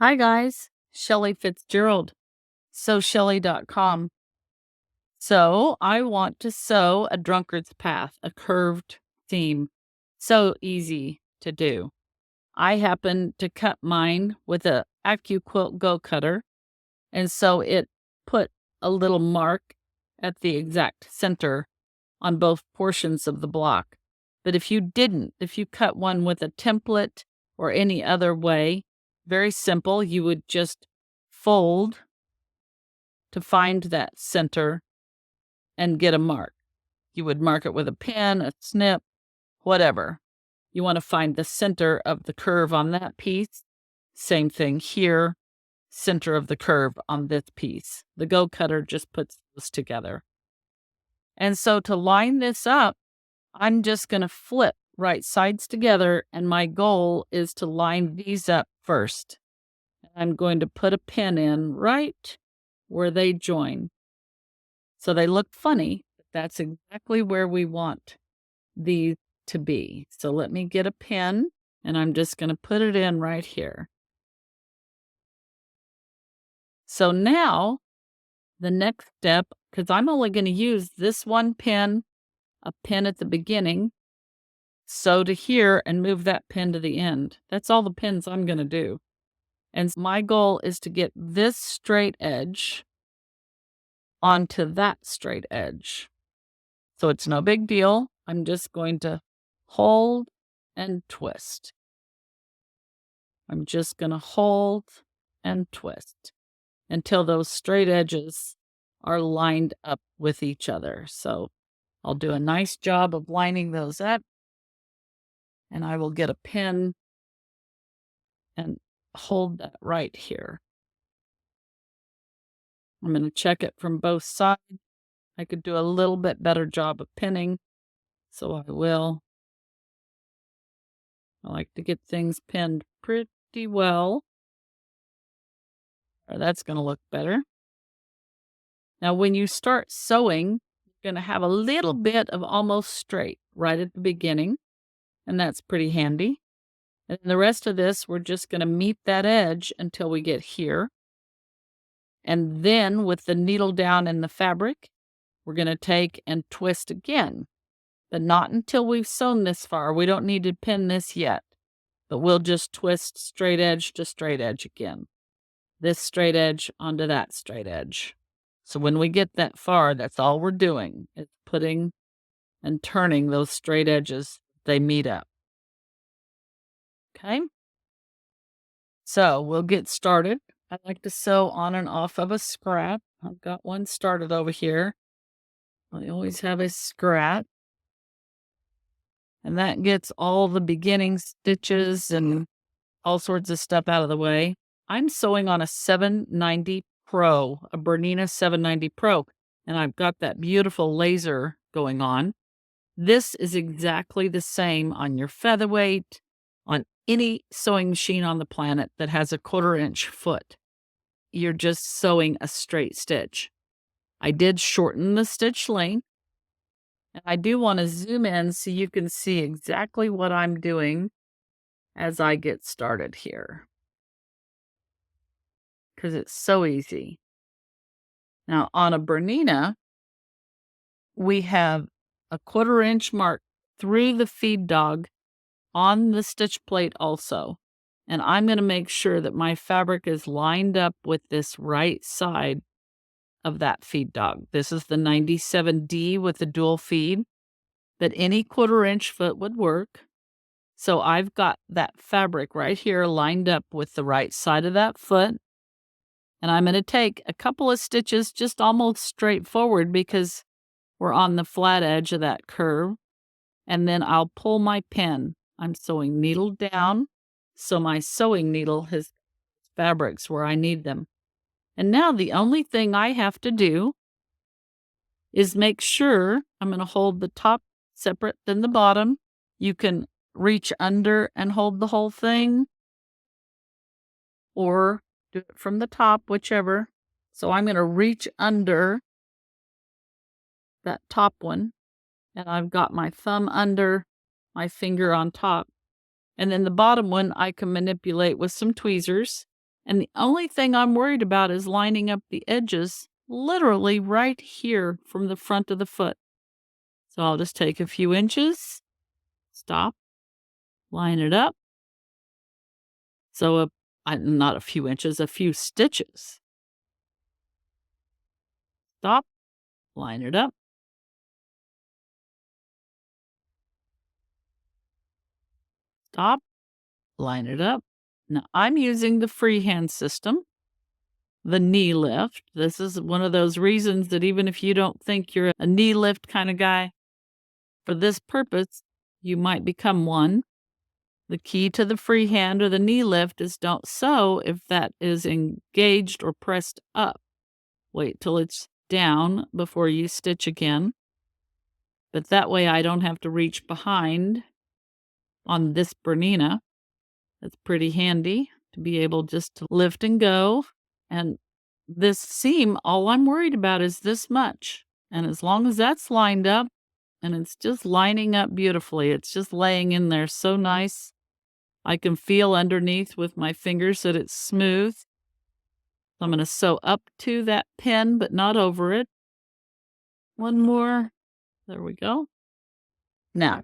Hi guys, Shelley Fitzgerald, sewshelley.com. So I want to sew a Drunkard's Path, a curved seam. So easy to do. I happen to cut mine with a Accuquilt Go cutter, and so it put a little mark at the exact center on both portions of the block. But if you cut one with a template or any other way, very simple, you would just fold to find that center and get a mark. You would mark it with a pen, a snip, whatever. You want to find the center of the curve on that piece. Same thing here, center of the curve on this piece. The Go cutter just puts those together. And so to line this up, I'm just going to flip right sides together, and my goal is to line these up first. I'm going to put a pin in right where they join. So they look funny, but that's exactly where we want these to be. So let me get a pin, and I'm just going to put it in right here. So now the next step, because I'm only going to use this one pin, a pin at the beginning, sew to here and move that pin to the end. That's all the pins I'm going to do. And my goal is to get this straight edge onto that straight edge. So it's no big deal. I'm just going to hold and twist. I'm just going to hold and twist until those straight edges are lined up with each other. So I'll do a nice job of lining those up, and I will get a pin and hold that right here. I'm going to check it from both sides. I could do a little bit better job of pinning, so I will. I like to get things pinned pretty well. That's going to look better. Now, when you start sewing, you're going to have a little bit of almost straight right at the beginning, and that's pretty handy. And the rest of this, we're just going to meet that edge until we get here. And then with the needle down in the fabric, we're going to take and twist again, but not until we've sewn this far. We don't need to pin this yet, but we'll just twist straight edge to straight edge again. This straight edge onto that straight edge. So when we get that far, that's all we're doing is putting and turning those straight edges. They meet up. Okay? So we'll get started. I like to sew on and off of a scrap. I've got one started over here. I always have a scrap. And that gets all the beginning stitches and all sorts of stuff out of the way. I'm sewing on a 790 Pro, a Bernina 790 Pro, and I've got that beautiful laser going on. This is exactly the same on your featherweight, on any sewing machine on the planet that has a 1/4 inch foot. You're just sewing a straight stitch. I did shorten the stitch length, and I do want to zoom in so you can see exactly what I'm doing as I get started here, because it's so easy. Now, on a Bernina, we have a 1/4 inch mark through the feed dog on the stitch plate also. And I'm going to make sure that my fabric is lined up with this right side of that feed dog. This is the 97D with the dual feed, but any 1/4 inch foot would work. So I've got that fabric right here lined up with the right side of that foot. And I'm going to take a couple of stitches just almost straight forward because we're on the flat edge of that curve. And then I'll pull my pin. I'm sewing needle down, so my sewing needle has fabrics where I need them. And now the only thing I have to do is make sure I'm going to hold the top separate than the bottom. You can reach under and hold the whole thing, or do it from the top, whichever. So I'm going to reach under that top one, and I've got my thumb under, my finger on top. And then the bottom one I can manipulate with some tweezers. And the only thing I'm worried about is lining up the edges literally right here from the front of the foot. So I'll just take a few inches, stop, line it up. So not a few inches, a few stitches. Stop, line it up. Stop, line it up. Now I'm using the freehand system, the knee lift. This is one of those reasons that even if you don't think you're a knee lift kind of guy, for this purpose, you might become one. The key to the freehand or the knee lift is don't sew if that is engaged or pressed up. Wait till it's down before you stitch again. But that way I don't have to reach behind on this Bernina. That's pretty handy to be able just to lift and go. And this seam, all I'm worried about is this much. And as long as that's lined up and it's just lining up beautifully, it's just laying in there so nice. I can feel underneath with my fingers that it's smooth. So I'm going to sew up to that pin, but not over it. One more. There we go. Now,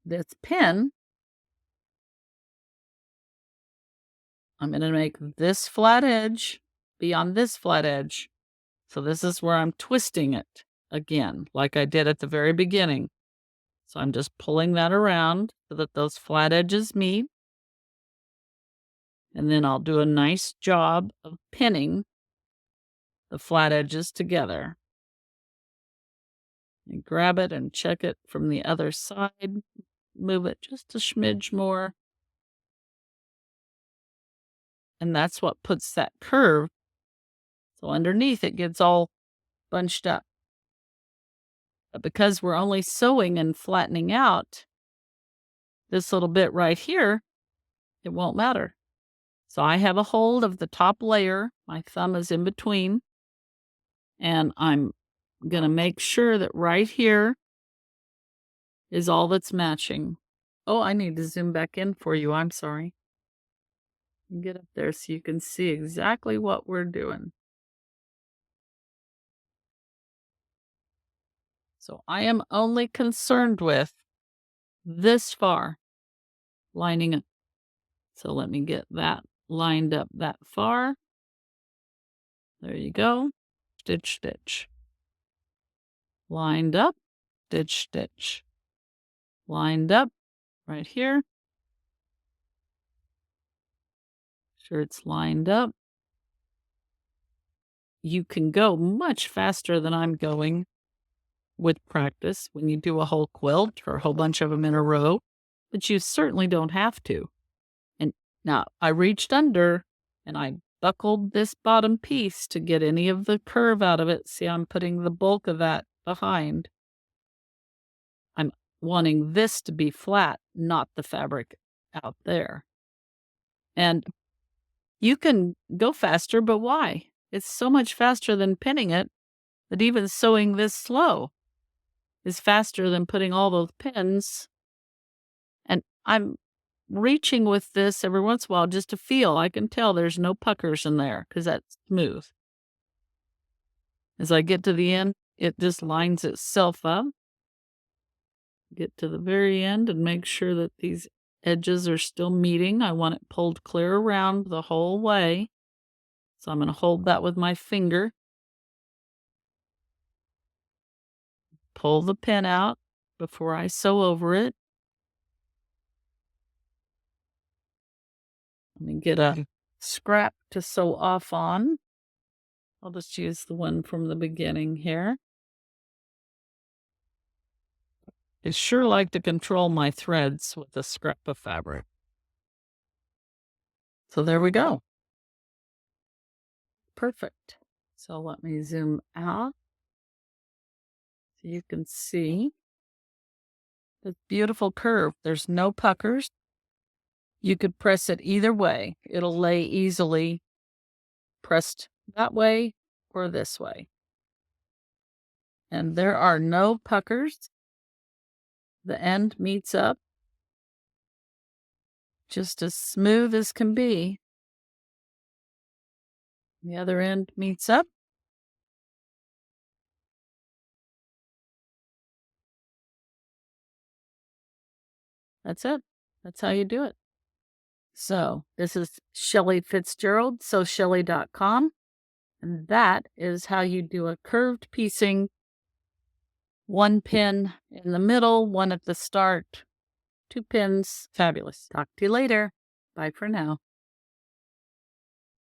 this pin, I'm going to make this flat edge be on this flat edge. So this is where I'm twisting it again, like I did at the very beginning. So I'm just pulling that around so that those flat edges meet. And then I'll do a nice job of pinning the flat edges together. And grab it and check it from the other side. Move it just a smidge more. And that's what puts that curve. So underneath it gets all bunched up. But because we're only sewing and flattening out this little bit right here, it won't matter. So I have a hold of the top layer. My thumb is in between. And I'm going to make sure that right here is all that's matching. Oh, I need to zoom back in for you. I'm sorry. Get up there so you can see exactly what we're doing. So I am only concerned with this far lining it. So let me get that lined up that far. There you go. Stitch, stitch. Lined up, stitch, stitch. Lined up right here. Sure it's lined up. You can go much faster than I'm going with practice when you do a whole quilt or a whole bunch of them in a row, but you certainly don't have to. And now I reached under and I buckled this bottom piece to get any of the curve out of it. See, I'm putting the bulk of that behind. I'm wanting this to be flat, not the fabric out there. And you can go faster, but why? It's so much faster than pinning it that even sewing this slow is faster than putting all those pins. And I'm reaching with this every once in a while just to feel. I can tell there's no puckers in there because that's smooth. As I get to the end, it just lines itself up. Get to the very end and make sure that these edges are still meeting. I want it pulled clear around the whole way. So I'm going to hold that with my finger. Pull the pin out before I sew over it. Let me get a scrap to sew off on. I'll just use the one from the beginning here. I sure like to control my threads with a scrap of fabric. So there we go. Perfect. So let me zoom out so you can see this beautiful curve. There's no puckers. You could press it either way. It'll lay easily pressed that way or this way. And there are no puckers. The end meets up just as smooth as can be. The other end meets up. That's it. That's how you do it. So this is Shelley Fitzgerald, sewshelley.com. And that is how you do a curved piecing. One pin in the middle, one at the start, 2 pins. Fabulous. Talk to you later. Bye for now.